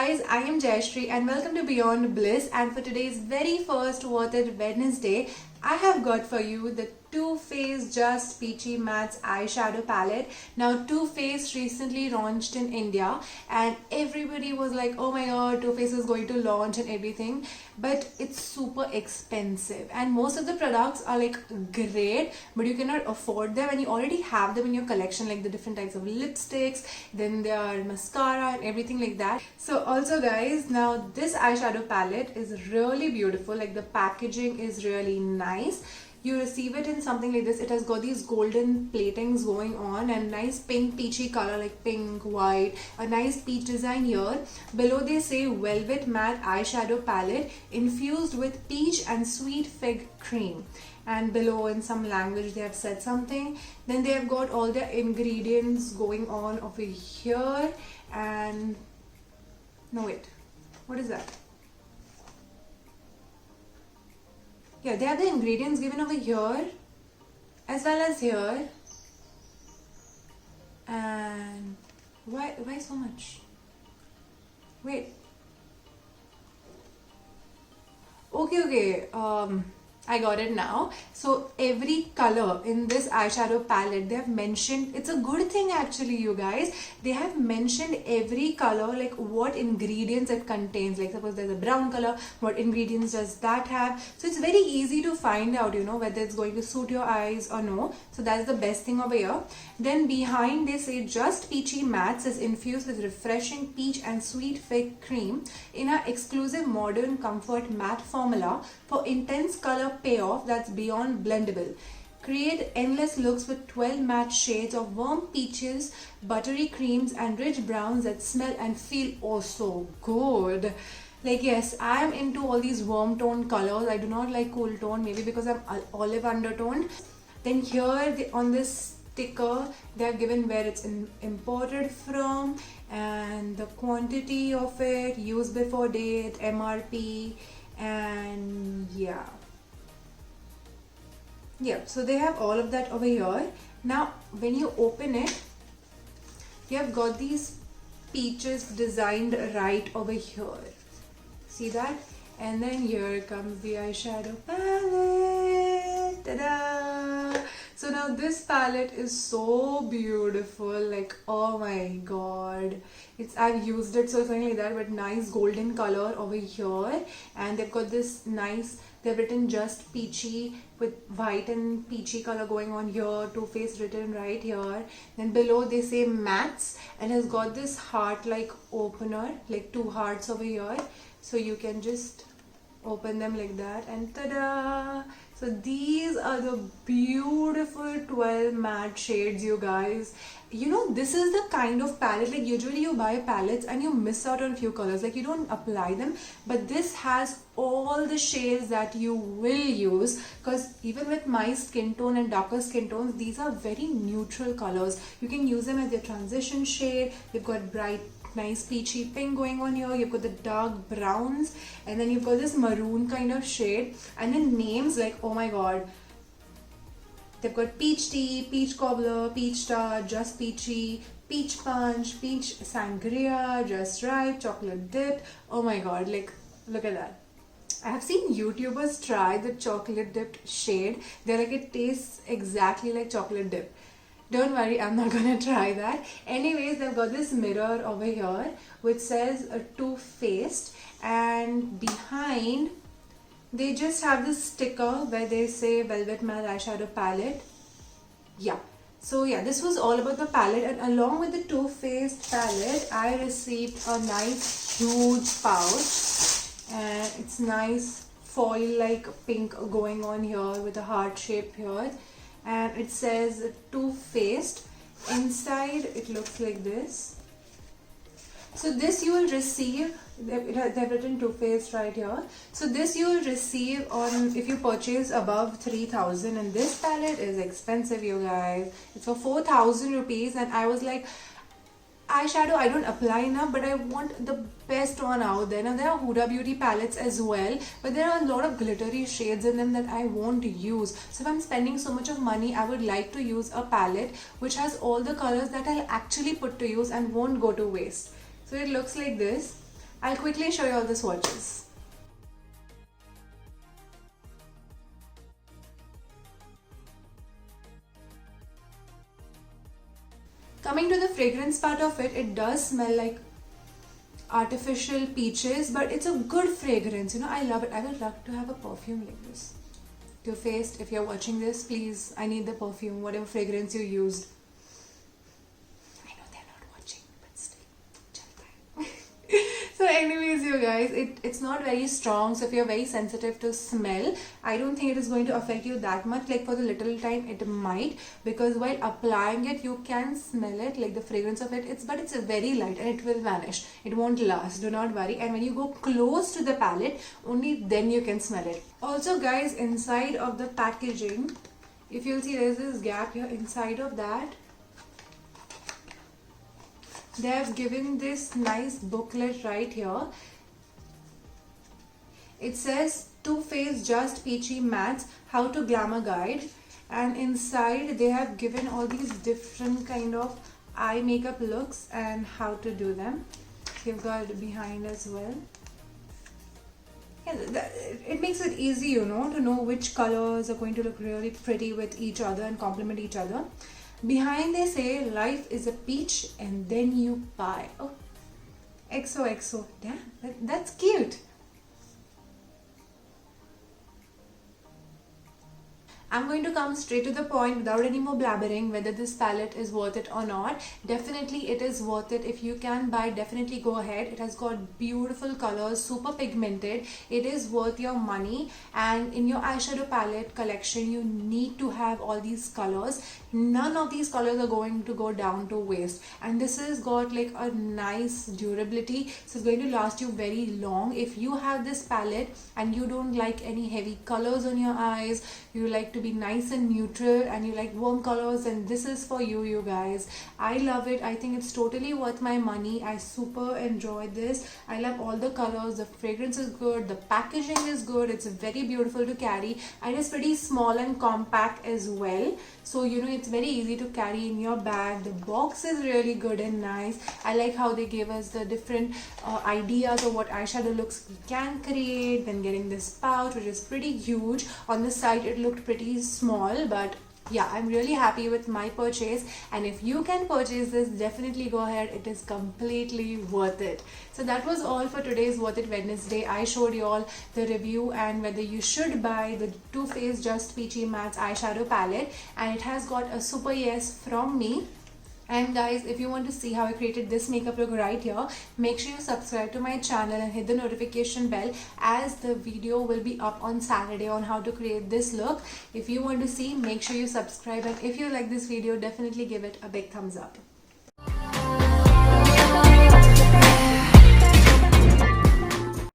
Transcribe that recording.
guys, I am Jayashree and welcome to Beyond Bliss, and for today's very first Worth It Wednesday, I have got for you the Too Faced Just Peachy Mattes eyeshadow palette. Now Too Faced recently launched in India and everybody was like, oh my god, Too Faced is going to launch and everything, but it's super expensive and most of the products are like great, but you cannot afford them and you already have them in your collection, like the different types of lipsticks, then there are mascara and everything like that. So also guys, now this eyeshadow palette is really beautiful, like the packaging is really nice. You receive it in something like this. It has got these golden platings going on and nice pink peachy color, like pink, white, a nice peach design here. Below they say velvet matte eyeshadow palette infused with peach and sweet fig cream, and below in some language they have said something. Then they have got all the ingredients going on over here, and no wait, what is that? Yeah, they have the ingredients given over here as well as here. And why so much? Wait. Okay. I got it now. So every color in this eyeshadow palette, they have mentioned, it's a good thing actually, you guys. They have mentioned every color, like what ingredients it contains. Like suppose there's a brown color, what ingredients does that have? So it's very easy to find out, whether it's going to suit your eyes or no. So that's the best thing over here. Then behind they say Just Peachy Mattes is infused with refreshing peach and sweet fig cream in our exclusive modern comfort matte formula for intense color payoff that's beyond blendable. Create endless looks with 12 matte shades of warm peaches, buttery creams and rich browns that smell and feel oh so good. Like yes, I am into all these warm tone colors. I do not like cool tone, maybe because I'm olive undertoned. Then here on this sticker they have given where it's imported from and the quantity of it, use before date, MRP, and yeah, so they have all of that over here. Now when you open it, you have got these peaches designed right over here, see that? And then here comes the eyeshadow palette. Ta-da! So now this palette is so beautiful, like oh my god, I've used it, so something like that, but nice golden color over here, and they've got this nice, they've written Just Peachy with white and peachy color going on here, Too Faced written right here. Then below they say mattes and has got this heart like opener, like two hearts over here, so you can just open them like that and ta-da! So these are the beautiful 12 matte shades, you guys. This is the kind of palette, like usually you buy palettes and you miss out on a few colors, like you don't apply them, but this has all the shades that you will use, because even with my skin tone and darker skin tones, these are very neutral colors. You can use them as your transition shade. You've got bright nice peachy pink going on here, you've got the dark browns, and then you've got this maroon kind of shade, and then names like oh my god, they've got peach tea, peach cobbler, peach tart, Just Peachy, peach punch, peach sangria, just right, chocolate dip. Oh my god, like look at that. I have seen YouTubers try the chocolate dipped shade. They're like, it tastes exactly like chocolate dip. Don't worry, I'm not gonna try that. Anyways, they've got this mirror over here which says Too Faced, and behind they just have this sticker where they say Velvet Matte Eyeshadow Palette. Yeah. So yeah, this was all about the palette, and along with the Too Faced palette, I received a nice huge pouch, and it's nice foil like pink going on here with a heart shape here. And it says Too Faced. Inside it looks like this. So this you will receive, they've written Too Faced right here. So this you will receive on if you purchase above 3,000, and this palette is expensive, you guys. It's for 4,000 rupees, and I was like, eyeshadow I don't apply enough, but I want the best one out there. Now there are Huda Beauty palettes as well, but there are a lot of glittery shades in them that I won't use. So if I'm spending so much of money, I would like to use a palette which has all the colors that I'll actually put to use and won't go to waste. So it looks like this. I'll quickly show you all the swatches. Coming to the fragrance part of it, it does smell like artificial peaches, but it's a good fragrance. You know, I love it. I would love to have a perfume like this. Too Faced, if you're watching this, please, I need the perfume, whatever fragrance you used. I know they're not watching, but still, chalta hai. So anyways, you guys, it's not very strong, so if you're very sensitive to smell, I don't think it is going to affect you that much. Like for the little time it might, because while applying it you can smell it, like the fragrance of it, but it's very light and it will vanish. It won't last, do not worry. And when you go close to the palette, only then you can smell it. Also guys, inside of the packaging, if you'll see, there's this gap here. Inside of that, they have given this nice booklet right here. It says Too Faced Just Peachy Mattes How to Glamour Guide, and inside they have given all these different kind of eye makeup looks and how to do them. You've got behind as well. It makes it easy, you know, to know which colors are going to look really pretty with each other and complement each other. Behind they say life is a peach and then you buy. Oh, XOXO. Damn, that's cute. I'm going to come straight to the point without any more blabbering, whether this palette is worth it or not. Definitely it is worth it. If you can buy, definitely go ahead. It has got beautiful colors, super pigmented. It is worth your money, and in your eyeshadow palette collection you need to have all these colors. None of these colors are going to go down to waste, and this has got like a nice durability, so it's going to last you very long. If you have this palette and you don't like any heavy colors on your eyes, you like to be nice and neutral and you like warm colors, and this is for you, you guys. I love it. I think it's totally worth my money. I super enjoyed this. I love all the colors. The fragrance is good, the packaging is good, it's very beautiful to carry, and it's pretty small and compact as well, so you know it's very easy to carry in your bag. The box is really good and nice. I like how they gave us the different ideas of what eyeshadow looks we can create. Then getting this pouch, which is pretty huge. On the side it looked pretty small, but yeah, I'm really happy with my purchase, and if you can purchase this, definitely go ahead. It is completely worth it. So that was all for today's Worth It Wednesday. I showed you all the review and whether you should buy the Too Faced Just Peachy Mattes eyeshadow palette, and it has got a super yes from me. And guys, if you want to see how I created this makeup look right here, make sure you subscribe to my channel and hit the notification bell, as the video will be up on Saturday on how to create this look. If you want to see, make sure you subscribe, and if you like this video, definitely give it a big thumbs up.